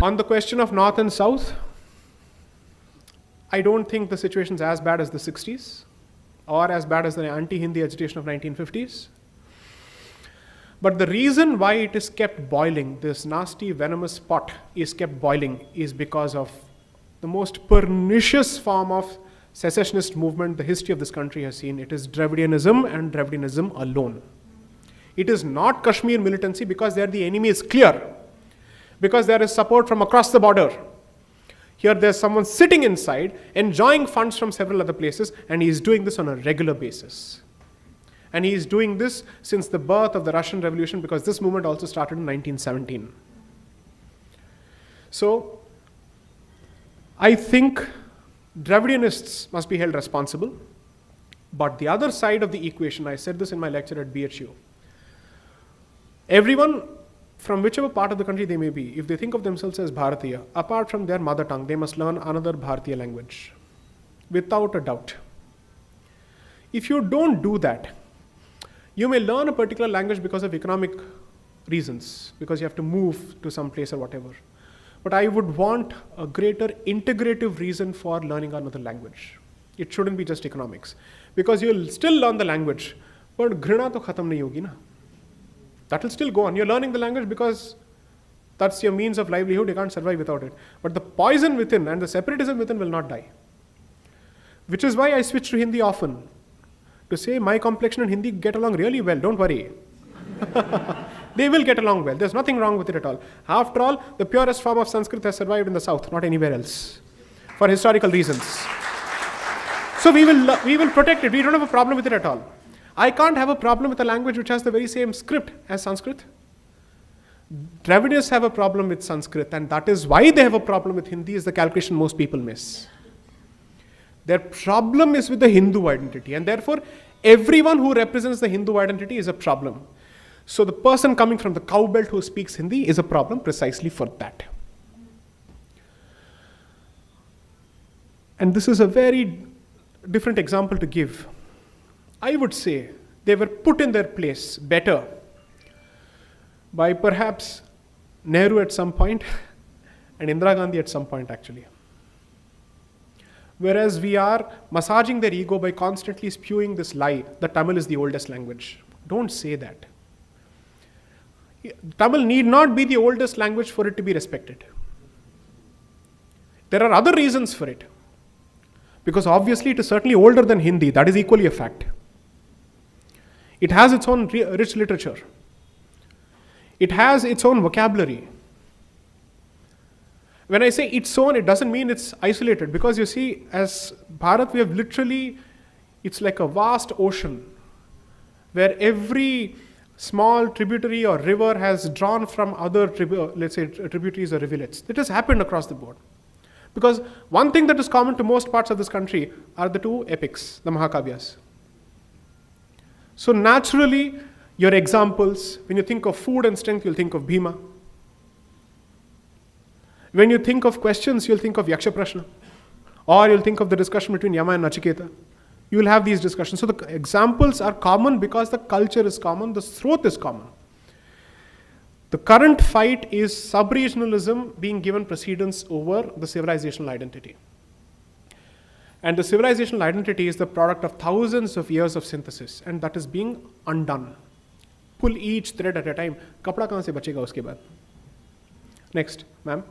On the question of North and South, I don't think the situation is as bad as the 60s or as bad as the anti-Hindi agitation of 1950s. But the reason why it is kept boiling, this nasty venomous pot is kept boiling, is because of the most pernicious form of secessionist movement the history of this country has seen. It is Dravidianism and Dravidianism alone. It is not Kashmir militancy, because there the enemy is clear. Because there is support from across the border. Here there's someone sitting inside, enjoying funds from several other places, and he is doing this on a regular basis. And he is doing this since the birth of the Russian Revolution, because this movement also started in 1917. So, I think Dravidianists must be held responsible. But the other side of the equation, I said this in my lecture at BHU, everyone from whichever part of the country they may be, if they think of themselves as Bharatiya, apart from their mother tongue, they must learn another Bharatiya language, without a doubt. If you don't do that, you may learn a particular language because of economic reasons, because you have to move to some place or whatever. But I would want a greater integrative reason for learning another language. It shouldn't be just economics. Because you'll still learn the language, but ghrina to khatam nahi hogi na. That will still go on. You're learning the language because that's your means of livelihood. You can't survive without it. But the poison within and the separatism within will not die. Which is why I switch to Hindi often. To say my complexion and Hindi get along really well. Don't worry. They will get along well. There's nothing wrong with it at all. After all, the purest form of Sanskrit has survived in the South, not anywhere else. For historical reasons. So we will protect it. We don't have a problem with it at all. I can't have a problem with a language which has the very same script as Sanskrit. Dravidians have a problem with Sanskrit, and that is why they have a problem with Hindi, is the calculation most people miss. Their problem is with the Hindu identity, and therefore everyone who represents the Hindu identity is a problem. So the person coming from the cow belt who speaks Hindi is a problem precisely for that. And this is a very different example to give. I would say they were put in their place better by perhaps Nehru at some point and Indira Gandhi at some point actually. Whereas we are massaging their ego by constantly spewing this lie that Tamil is the oldest language. Don't say that. Tamil need not be the oldest language for it to be respected. There are other reasons for it. Because obviously it is certainly older than Hindi. That is equally a fact. It has its own rich literature. It has its own vocabulary. When I say its own, it doesn't mean it's isolated. Because you see, as Bharat, we have literally, it's like a vast ocean where every small tributary or river has drawn from other, let's say, tributaries or rivulets. It has happened across the board. Because one thing that is common to most parts of this country are the two epics, the Mahakavyas. So naturally, your examples, when you think of food and strength, you'll think of Bhima. When you think of questions, you'll think of Yaksha Prashna. Or you'll think of the discussion between Yama and Nachiketa. You will have these discussions. So the examples are common because the culture is common, the sroth is common. The current fight is sub-regionalism being given precedence over the civilizational identity. And the civilizational identity is the product of thousands of years of synthesis, and that is being undone. Pull each thread at a time. Kapda kahan se bachega uske baad? Next, ma'am.